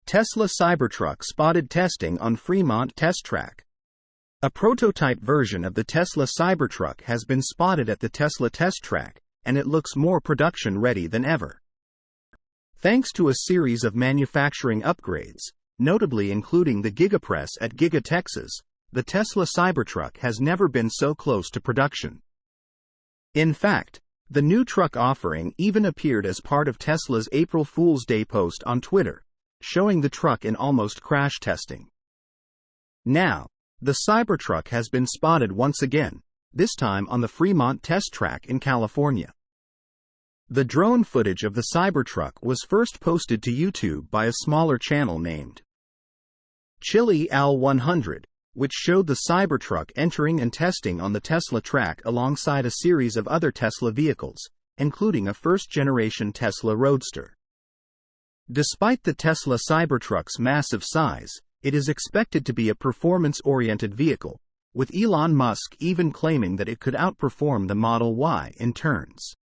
Tesla Cybertruck spotted testing on Fremont test track. A prototype version of the Tesla Cybertruck has been spotted at the Tesla test track, and it looks more production-ready than ever. Thanks to a series of manufacturing upgrades, notably including the Gigapress at Giga, Texas, the Tesla Cybertruck has never been so close to production. In fact, the new truck offering even appeared as part of Tesla's April Fool's Day post on Twitter, showing the truck in almost crash testing. Now, the Cybertruck has been spotted once again, this time on the Fremont test track in California. The drone footage of the Cybertruck was first posted to YouTube by a smaller channel named Chili Al 100, which showed the Cybertruck entering and testing on the Tesla track alongside a series of other Tesla vehicles, including a first-generation Tesla Roadster. Despite the Tesla Cybertruck's massive size, it is expected to be a performance-oriented vehicle, with Elon Musk even claiming that it could outperform the Model Y in turns.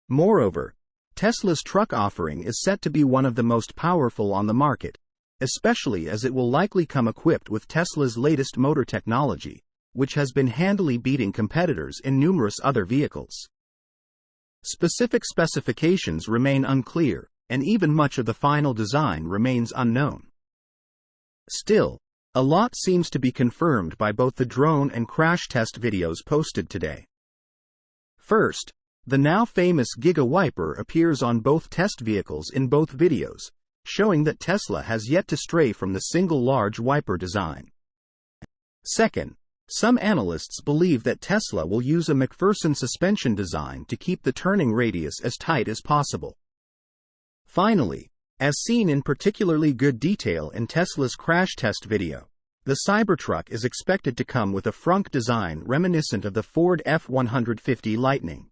Moreover, Tesla's truck offering is set to be one of the most powerful on the market, especially as it will likely come equipped with Tesla's latest motor technology, which has been handily beating competitors in numerous other vehicles. Specific specifications remain unclear, and even much of the final design remains unknown. Still, a lot seems to be confirmed by both the drone and crash test videos posted today. First, the now famous Giga wiper appears on both test vehicles in both videos, showing that Tesla has yet to stray from the single large wiper design. Second, some analysts believe that Tesla will use a McPherson suspension design to keep the turning radius as tight as possible. Finally, as seen in particularly good detail in Tesla's crash test video, the Cybertruck is expected to come with a frunk design reminiscent of the Ford F-150 Lightning.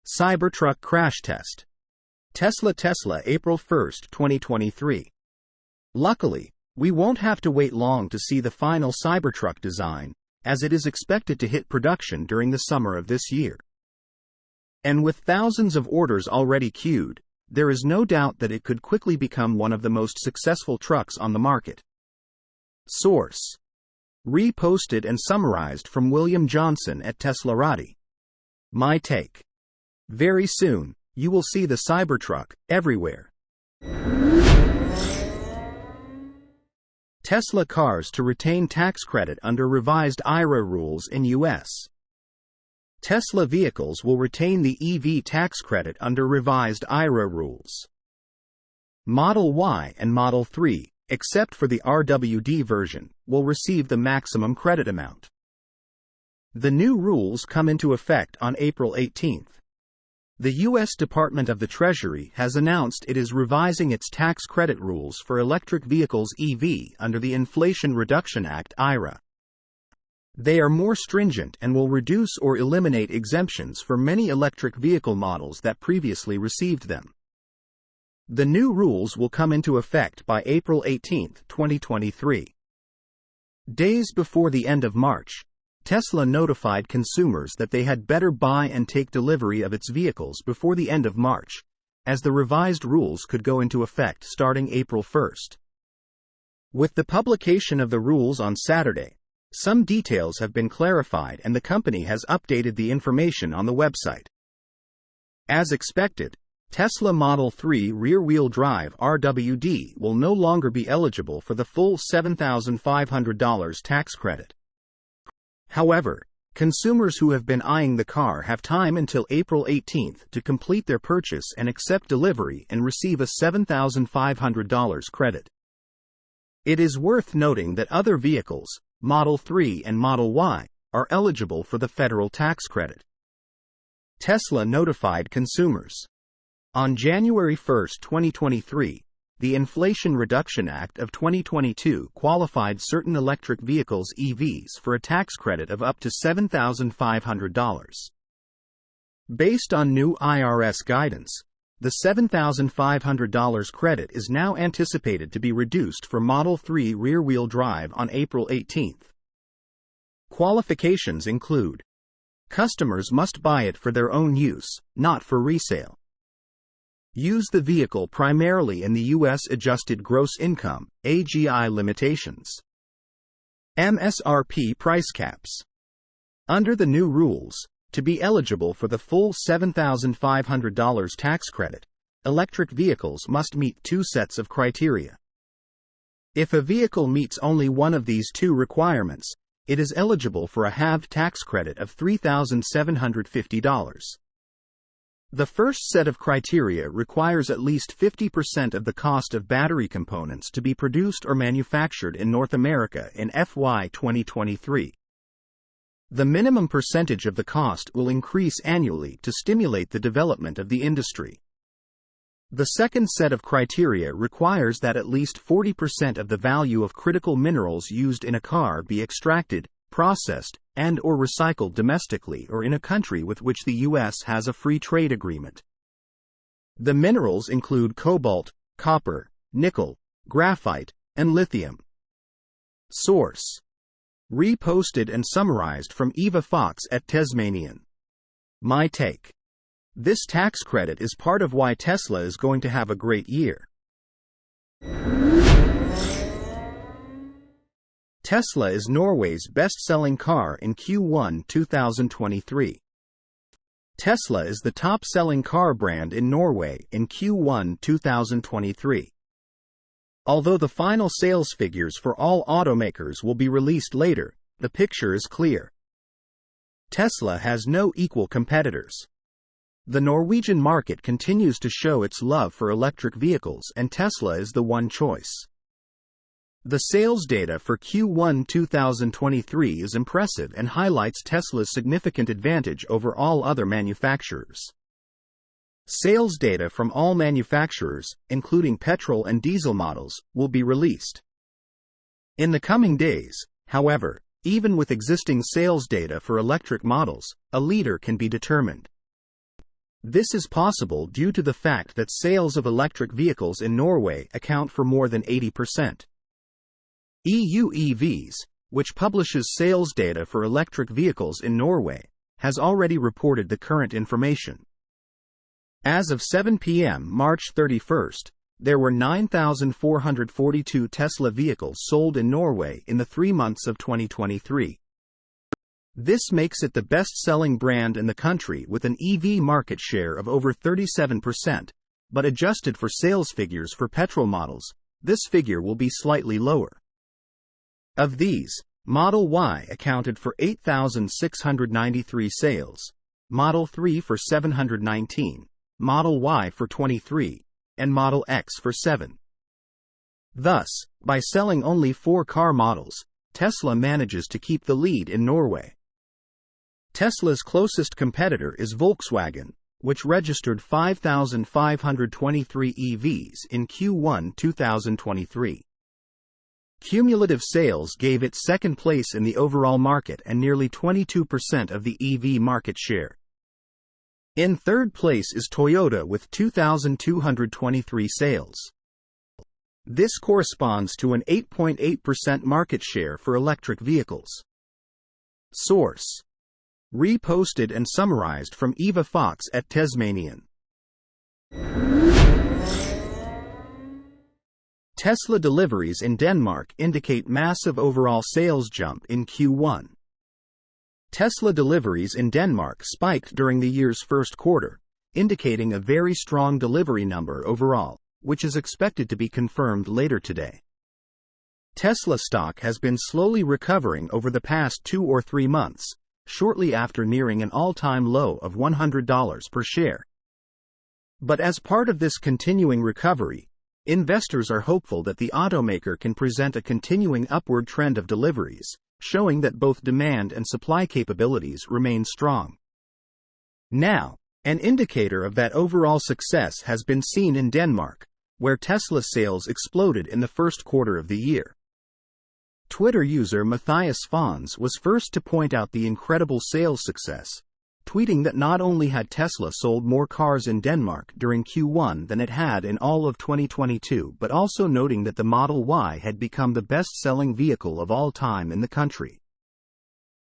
Cybertruck crash test. Tesla April 1, 2023. Luckily, we won't have to wait long to see the final Cybertruck design, as it is expected to hit production during the summer of this year. And with thousands of orders already queued, there is no doubt that it could quickly become one of the most successful trucks on the market. Source: reposted and summarized from William Johnson at Teslarati. My take: very soon, you will see the Cybertruck everywhere. Tesla cars to retain tax credit under revised IRA rules in U.S. Tesla vehicles will retain the EV tax credit under revised IRA rules. Model Y and Model 3, except for the RWD version, will receive the maximum credit amount. The new rules come into effect on April 18. The U.S. Department of the Treasury has announced it is revising its tax credit rules for electric vehicles (EV) under the Inflation Reduction Act (IRA). They are more stringent and will reduce or eliminate exemptions for many electric vehicle models that previously received them. The new rules will come into effect by April 18, 2023. Days before the end of March, Tesla notified consumers that they had better buy and take delivery of its vehicles before the end of March, as the revised rules could go into effect starting April 1. With the publication of the rules on Saturday, some details have been clarified and the company has updated the information on the website. As expected, Tesla Model 3 rear-wheel drive RWD will no longer be eligible for the full $7,500 tax credit. However, consumers who have been eyeing the car have time until April 18 to complete their purchase and accept delivery and receive a $7,500 credit. It is worth noting that other vehicles, Model 3 and Model Y, are eligible for the federal tax credit. Tesla notified consumers. On January 1, 2023, the Inflation Reduction Act of 2022 qualified certain electric vehicles (EVs) for a tax credit of up to $7,500. Based on new IRS guidance, the $7,500 credit is now anticipated to be reduced for Model 3 rear-wheel drive on April 18. Qualifications include: customers must buy it for their own use, not for resale. Use the vehicle primarily in the U.S. Adjusted Gross Income (AGI) limitations. MSRP price caps. Under the new rules, to be eligible for the full $7,500 tax credit, electric vehicles must meet two sets of criteria. If a vehicle meets only one of these two requirements, it is eligible for a halved tax credit of $3,750. The first set of criteria requires at least 50% of the cost of battery components to be produced or manufactured in North America in FY 2023. The minimum percentage of the cost will increase annually to stimulate the development of the industry. The second set of criteria requires that at least 40% of the value of critical minerals used in a car be extracted, processed, and/or recycled domestically or in a country with which the U.S. has a free trade agreement. The minerals include cobalt, copper, nickel, graphite, and lithium. Source: reposted and summarized from Eva Fox at Tasmanian. My take: this tax credit is part of why Tesla is going to have a great year. Tesla is Norway's best-selling car in Q1 2023. Tesla is the top-selling car brand in Norway in Q1 2023. Although the final sales figures for all automakers will be released later, the picture is clear. Tesla has no equal competitors. The Norwegian market continues to show its love for electric vehicles, and Tesla is the one choice. The sales data for Q1 2023 is impressive and highlights Tesla's significant advantage over all other manufacturers. Sales data from all manufacturers, including petrol and diesel models, will be released in the coming days. However, even with existing sales data for electric models, a leader can be determined. This is possible due to the fact that sales of electric vehicles in Norway account for more than 80%. EU EVs, which publishes sales data for electric vehicles in Norway, has already reported the current information. As of 7 p.m. March 31, there were 9,442 Tesla vehicles sold in Norway in the 3 months of 2023. This makes it the best-selling brand in the country with an EV market share of over 37%, but adjusted for sales figures for petrol models, this figure will be slightly lower. Of these, Model Y accounted for 8,693 sales, Model 3 for 719, Model Y for 23, and Model X for 7. Thus, by selling only 4 car models, Tesla manages to keep the lead in Norway. Tesla's closest competitor is Volkswagen, which registered 5,523 EVs in Q1 2023. Cumulative sales gave it second place in the overall market and nearly 22% of the EV market share. In third place is Toyota with 2,223 sales. This corresponds to an 8.8% market share for electric vehicles. Source: reposted and summarized from Eva Fox at Tasmanian. Tesla deliveries in Denmark indicate massive overall sales jump in Q1. Tesla deliveries in Denmark spiked during the year's first quarter, indicating a very strong delivery number overall, which is expected to be confirmed later today. Tesla stock has been slowly recovering over the past 2 or 3 months, shortly after nearing an all-time low of $100 per share. But as part of this continuing recovery, investors are hopeful that the automaker can present a continuing upward trend of deliveries, showing that both demand and supply capabilities remain strong. Now, an indicator of that overall success has been seen in Denmark, where Tesla sales exploded in the first quarter of the year. Twitter user Matthias Fons was first to point out the incredible sales success, tweeting that not only had Tesla sold more cars in Denmark during Q1 than it had in all of 2022, but also noting that the Model Y had become the best-selling vehicle of all time in the country.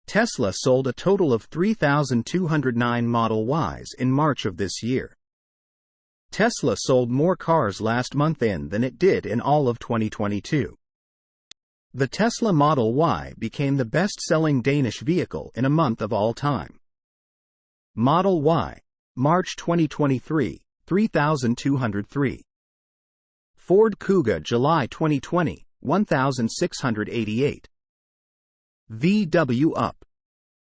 Tesla sold a total of 3,209 Model Ys in March of this year. Tesla sold more cars last month than it did in all of 2022. The Tesla Model Y became the best-selling Danish vehicle in a month of all time. Model Y, March 2023, 3,203. Ford Kuga, July 2020, 1,688. VW Up,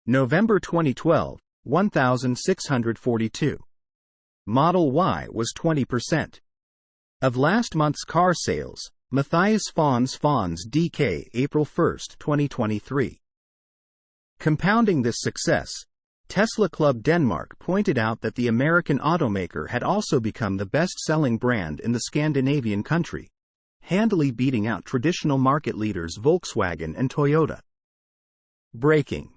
November 2012, 1,642. Model Y was 20% of last month's car sales. Matthias Fons DK, April 1, 2023. Compounding this success, Tesla Club Denmark pointed out that the American automaker had also become the best-selling brand in the Scandinavian country, handily beating out traditional market leaders Volkswagen and Toyota. Breaking.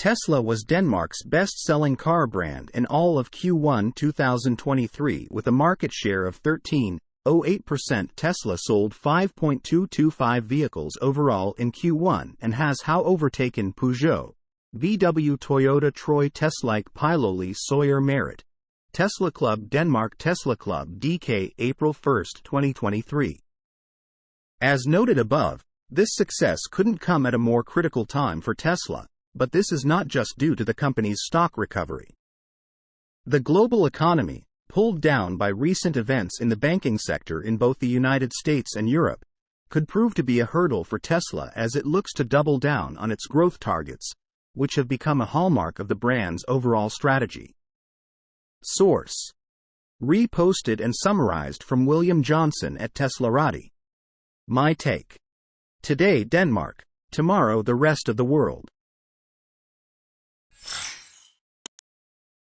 Tesla was Denmark's best-selling car brand in all of Q1 2023 with a market share of 13.08%. Tesla sold 5.225 vehicles overall in Q1 and has now overtaken Peugeot, VW, Toyota, Troy, Tesla, Piloli, Sawyer, Merit. Tesla Club Denmark, Tesla Club DK, April 1, 2023. As noted above, this success couldn't come at a more critical time for Tesla, but this is not just due to the company's stock recovery. The global economy, pulled down by recent events in the banking sector in both the United States and Europe, could prove to be a hurdle for Tesla as it looks to double down on its growth targets, which have become a hallmark of the brand's overall strategy. Source: reposted and summarized from William Johnson at Teslarati. My take. Today Denmark, tomorrow the rest of the world.